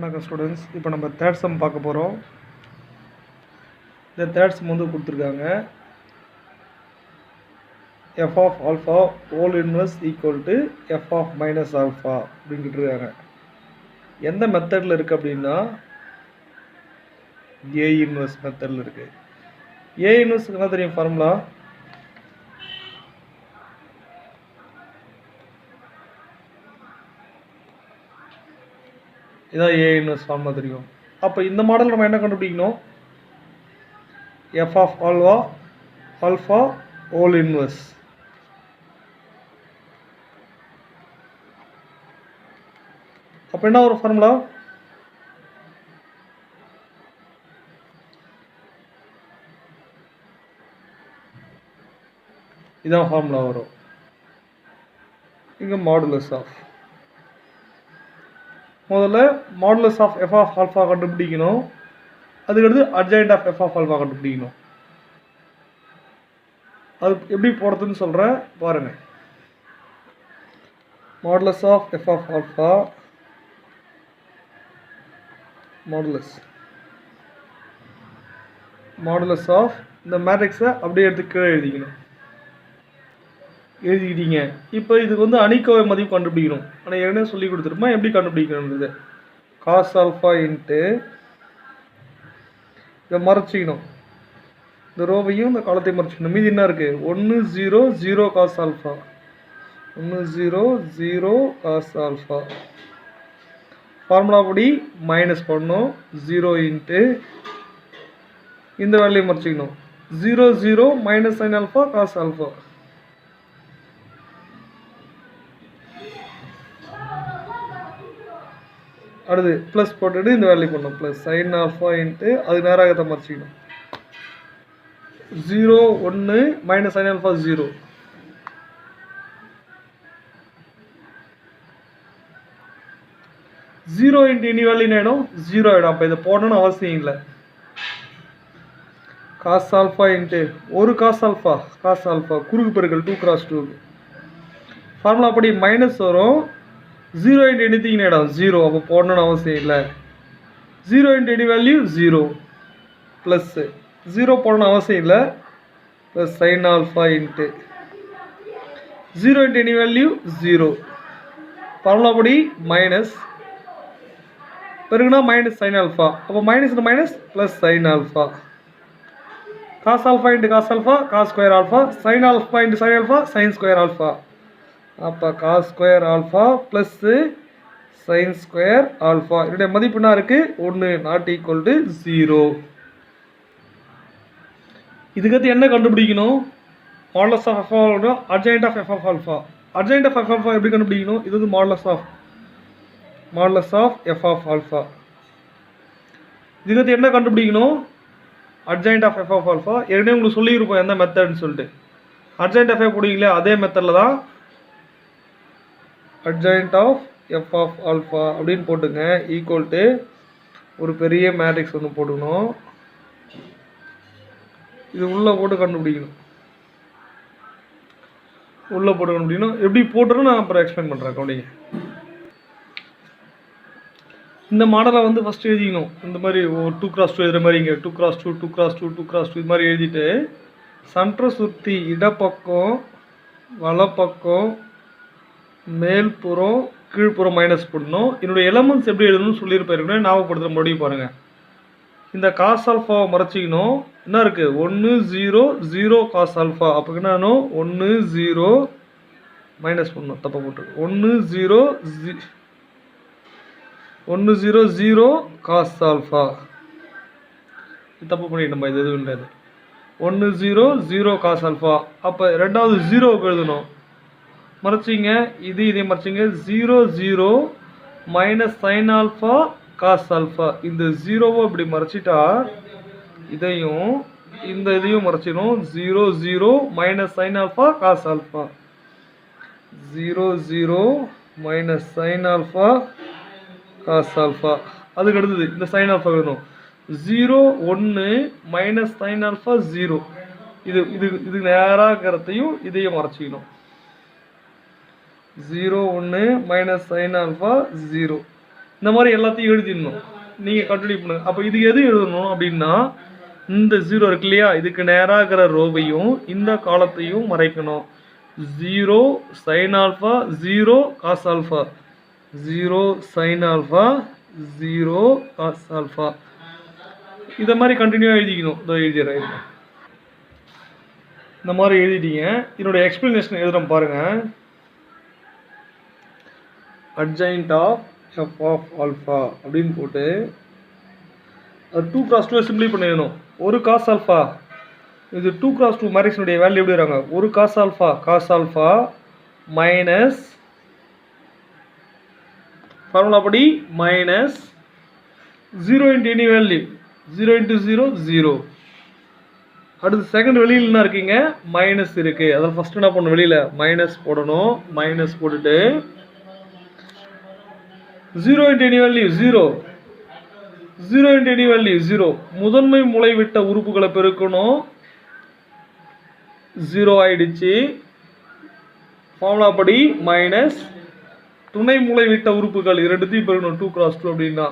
வணக்கம் ஸ்டூடெண்ட்ஸ். இப்போ நம்ம தேர்ட் சம் பார்க்க போகிறோம். இந்த தேர்ட் சம் வந்து கொடுத்துருக்காங்க. F of alpha whole inverse equal to f of minus alpha அப்படின்னு கேட்டுருக்காங்க. எந்த மெத்தடில் இருக்குது அப்படின்னா ஏ இன்வர்ஸ் மெத்தடில் இருக்குது. ஏ இன்வர்ஸுக்கு என்ன தெரியும் ஃபார்முலா? இதான் ஏ இன்வர்ஸ் ஃபார்முலா தெரியும். அப்போ இந்த மாடல் நம்ம என்ன கண்டுபிடிக்கணும்? F of alpha whole inverse. அப்போ என்ன ஒரு ஃபார்முலா? இதான் ஃபார்முலா வரும். இங்கே மாடுலஸ் ஆஃப், முதல்ல modulus of f of alpha கண்டுபிடிக்கணும். அதுக்கடுத்து adjoint of f of alpha கண்டுபிடிக்கணும். அது எப்படி போடுறதுன்னு சொல்கிறேன் பாருங்கள். Modulus of f of alpha modulus of இந்த மேட்ரிக்ஸை அப்படியே எடுத்து கீழே எழுதிக்கிட்டீங்க. இப்போ இதுக்கு வந்து அணிக்கோவை மதிப்பு கண்டுபிடிக்கணும். ஆனால் ஏற்கனவே சொல்லி கொடுத்துருமா எப்படி கண்டுபிடிக்கணுன்றது. காஸ் ஆல்ஃபா இன்ட்டு இதை மறைச்சிக்கணும், இந்த ரோவையும் இந்த காலத்தையும் மறைச்சிக்கணும். மீதி என்ன இருக்குது? 1 0 0 cos alpha, 1 0 0 cos alpha. Formula படி மைனஸ் பண்ணணும். 0 இன்ட்டு இந்த வேலையை மறைச்சிக்கணும். 0 0 minus sine alpha cos alpha. அடுத்து ப்ளஸ் போட்டுட்டு இந்த வேல்யூ பண்ணணும். ப்ளஸ் சைன் ஆல்ஃபா இன்ட்டு அது நேராக மறைச்சிக்கணும். 0 1 minus sine alpha 0. Zero into இனி வேல்யூ ஆகிடும் 0 ஆகிடும். அப்போ இதை போடணும்னு அவசியம் இல்லை. காஸ் ஆல்ஃபா இன்ட்டு ஒரு காஸ் ஆல்ஃபா குறுக்கு பெருக்கல் 2 × 2. ஃபார்முலா படி மைனஸ் வரும். 0 இன்ட்டு எனிதிங் ஆகிடும் 0. அப்போ போடணும்னு அவசியம் இல்லை. 0 இன்ட்டு எனி வேல்யூ 0 ப்ளஸ் 0 போடணும்னு அவசியம் இல்லை. Plus sine alpha into 0 into any value 0. Formula படி மைனஸ் பெருகுனா மைனஸ் சைன் ஆல்ஃபா. அப்போ minus minus plus sine alpha. Cos alpha into cos alpha cos square alpha. Sine alpha into sine alpha sine square alpha. அப்போ cos square alpha plus sine square alpha. இதனுடைய மதிப்பு என்ன இருக்குது? 1 ≠ 0. இதுக்கடுத்து என்ன கண்டுபிடிக்கணும்? Modulus of f alpha adjoint of f of alpha. Adjoint of f alpha எப்படி கண்டுபிடிக்கணும்? இது வந்து modulus of f of alpha. இதுக்கடுத்து என்ன கண்டுபிடிக்கணும்? Adjoint of f of alpha. ஏற்கனவே உங்களுக்கு சொல்லியிருப்போம் எந்த மெத்தட்னு சொல்லிட்டு. அட்ஜாயிண்ட் ஆஃப் எஃப் போடுவீங்களே அதே மெத்தடில் தான் adjoint of f of alpha அப்படின்னு போட்டுங்க. ஈக்குவல் டு ஒரு பெரிய மேட்ரிக்ஸ் ஒன்று போட்டுக்கணும். இது உள்ளே போட்டு கண்டுபிடிக்கணும். எப்படி போட்டுருன்னு நான் அப்புறம் எக்ஸ்பிளைன் பண்ணுறேன். கவனிங்க. இந்த மாடலை வந்து ஃபஸ்ட்டு எழுதிக்கணும். இந்த மாதிரி 2 × 2 எழுதுகிற மாதிரி இங்கே 2 × 2 2 × 2 2 × 2 இது மாதிரி எழுதிட்டு சென்டரை சுற்றி இடப்பக்கம் வலப்பக்கம் மேல்புறம் கீழ்ப்புறம் மைனஸ் பண்ணணும். என்னுடைய எலமெண்ட்ஸ் எப்படி எழுதணும்னு சொல்லியிருப்பேன். ஞாபகப்படுத்துகிற மறுபடியும் பாருங்கள். இந்த காஸ் ஆல்ஃபாவை மறைச்சிக்கணும். என்ன இருக்குது? 1 0 0 காஸ் ஆல்ஃபா. அப்போ என்ன ஆகணும்? 1 0 மைனஸ் பண்ணணும். தப்பை போட்டு 1 0 0 காஸ் ஆல்ஃபா. தப்பு பண்ணிட்டு நம்ம இது எதுவும் இல்லை. 1 0 0 காஸ் ஆல்ஃபா. அப்போ ரெண்டாவது 0க்கு எழுதணும். மறைச்சிங்க. இதை மறைச்சிங்க. 0 0 minus sine alpha cos alpha. இந்த 0வை இப்படி மறைச்சிட்டா இதையும் மறைச்சிடும். 0 0 minus sine alpha cos alpha. 0 0 minus sine alpha cos alpha. அதுக்கு அடுத்தது இந்த சைன் ஆல்ஃபா எழுதணும். 0 1 மைனஸ் சைன் ஆல்ஃபா 0. இது நேராக இருக்கிறதையும் இதையும் மறைச்சிக்கணும். 0 1 minus sin alpha 0. இந்த மாதிரி எல்லாத்தையும் எழுதிடணும். நீங்கள் கண்டினியூ பண்ணுங்கள். அப்போ இது எது எழுதணும் அப்படின்னா, இந்த 0 இருக்கு இல்லையா, இதுக்கு நேராக இருக்கிற ரோவையும் இந்த காலத்தையும் மறைக்கணும். 0 sin alpha 0 cos alpha 0 sin alpha 0 cos alpha. இதை மாதிரி கண்டினியூவாக எழுதிக்கணும். இதோ எழுதிடுறேன். இந்த மாதிரி எழுதிட்டீங்க. இதனுடைய எக்ஸ்பிளனேஷன் எழுதுகிறோம் பாருங்கள். Adjoint of f of alpha அப்படின்னு போட்டு அது 2x2 சிம்பிளை பண்ணிடணும். ஒரு காஸ் ஆல்ஃபா, இது 2x2 மேட்ரிக்ஸினுடைய வேல்யூ எப்படி வராங்க, ஒரு காஸ் ஆல்ஃபா மைனஸ் ஃபார்முலா படி minus 0 into any value 0 into 0 0. அடுத்து செகண்ட் வெளியில் என்ன இருக்கீங்க, மைனஸ் இருக்குது. அதில் ஃபஸ்ட்டு என்ன பண்ணணும், வெளியில் மைனஸ் போடணும். மைனஸ் போட்டுட்டு 0 into any value 0 0 into any value 0. முதன்மை மூலைவிட்ட உறுப்புகளை பெருக்கணும். 0 ஆயிடுச்சு. ஃபார்முலா படி மைனஸ் துணை மூலைவிட்ட உறுப்புகள் இரண்டுத்தையும் பெருக்கணும். 2x2 அப்படின்னா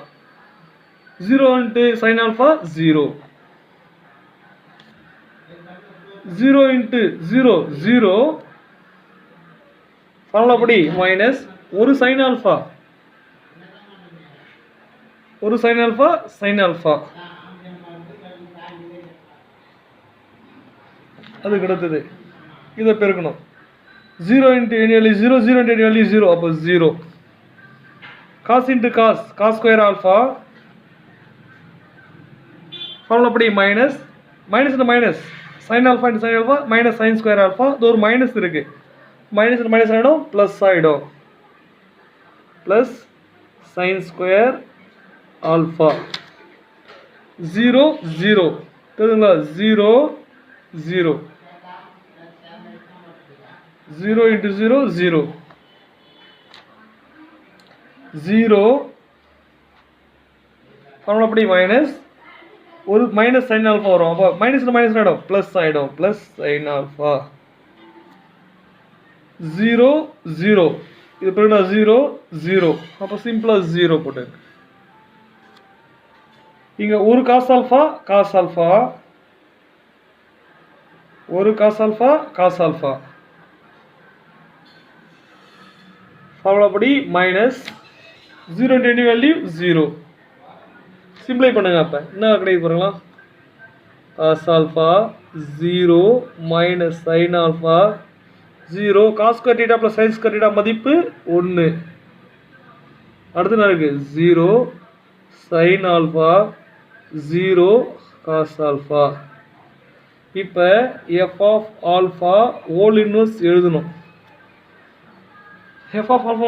0 into sin alpha 0 0 into 0 0. Formula படி மைனஸ் ஒரு sin ஆல்ஃபா sin ஆல்ஃபா. அது கிடைத்தது. இதை பெருக்கணும். 0 into any value 0 0 into any value 0. அப்போ 0. Cos into cos square alpha. Formula படி minus into minus sin alpha into sin alpha minus sin square alpha. இது ஒரு மைனஸ் இருக்குது. மைனஸ் இன்ட்டு மைனஸ் ஆகிடும், ப்ளஸ் ஆகிடும். ப்ளஸ் sin ஸ்கொயர் ஆல்ஃபா 0 0 தெரியுங்களா, 0 0 0 into 0 0 0. Formula படி minus ஒரு மைனஸ் sin ஆல்ஃபா வரும். அப்போ மைனஸ் மைனஸ் ஆகிடும், ப்ளஸ் ஆகிடும். Plus sin alpha 0 0. இது பிறகு 0 0. அப்போ சிம்பிளாக 0 போட்டு இங்கே ஒரு காஸ் ஆல்ஃபா ஒரு காஸ் ஆல்ஃபா. ஃபார்முலா படி மைனஸ் 0 இன்ட்டு எனி வேல்யூ 0. சிம்பிளை பண்ணுங்க. அப்போ என்ன கிடையாது பாருங்களா, cos alpha 0 minus sin alpha 0 cos square theta plus sin square theta மதிப்பு 1. அடுத்து என்ன இருக்குது, 0 sin ஆல்ஃபா 0 காஸ் ஆல்ஃபா. இப்போ f of alpha whole inverse எழுதணும். F of alpha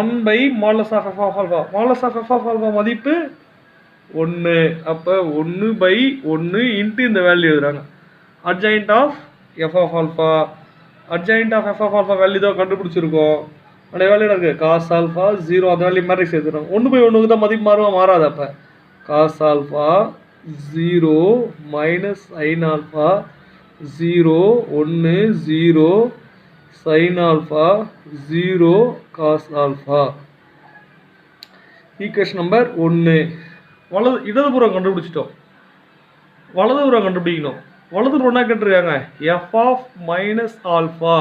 1 by modulus of f of alpha. Modulus of f of alpha மதிப்பு 1. அப்போ 1 by 1 into இந்த value எழுதுறாங்க. Adjoint of f of alpha. Adjoint of f of alpha value தான் கண்டுபிடிச்சிருக்கோம். அந்த value இருக்குது cos alpha 0. அந்த value matrix எடுத்துக்கிறோம். 1 பை 1க்கு தான் மதிப்பு மாறாது. அப்போ cos alpha 0 minus sin alpha 0 1 0 sin alpha 0 cos alpha. Equation number 1. இடதுபுறம் கண்டுபிடிச்சிட்டோம். வலதுபுறம் கண்டுபிடிக்கணும். வலதுபுறம் என்ன கேட்டிருக்காங்க, f of minus alpha.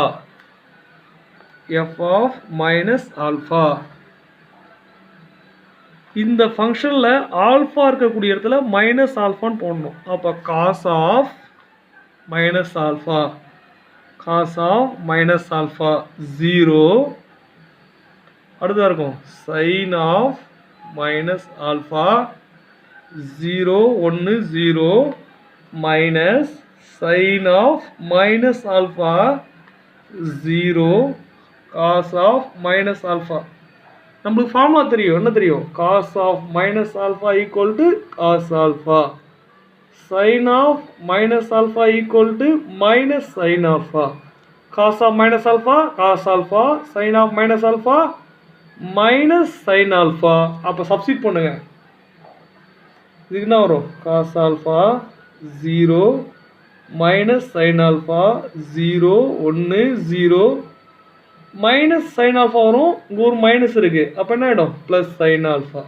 F of minus alpha. இந்த ஃபங்க்ஷனில் ஆல்ஃபா இருக்கக்கூடிய இடத்துல மைனஸ் ஆல்ஃபான்னு போடணும். அப்போ காஸ் ஆஃப் மைனஸ் ஆல்ஃபா 0. அடுத்ததாக இருக்கும் sin of minus alpha 0 1 0 minus sin of minus alpha 0 cos of minus alpha. நம்மளுக்கு ஃபார்முலா தெரியும். என்ன தெரியும், cos of minus alpha equal to cos alpha. Sine of minus alpha equal to minus sine alpha. Cos of minus alpha cos alpha. Sine of minus alpha minus sine alpha. அப்போ substitute பண்ணுங்க. இதுக்கு என்ன வரும், cos alpha 0 minus sine alpha 0 1 0 minus sine alpha வரும், இங்கே ஒரு minus இருக்குது, அப்போ என்ன ஆகிடும் plus sine alpha,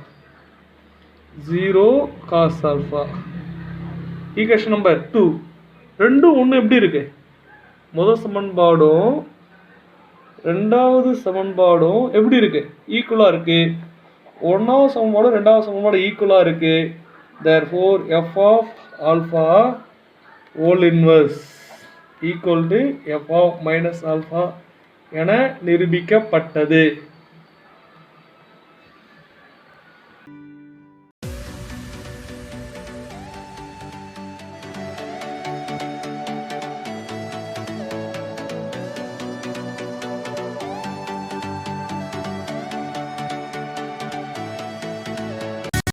0 cos alpha. Equation number 2. ரெண்டும் ஒன்று எப்படி இருக்கு, முதல் சமன்பாடும் ரெண்டாவது சமன்பாடும் எப்படி இருக்கு, ஈக்குவலாக இருக்கு. ஒன்றாவது சமன்பாடும் ரெண்டாவது சமன்பாடும் ஈக்குவலாக இருக்கு. therefore f of alpha whole inverse equal to f of minus alpha என நிரூபிக்கப்பட்டது.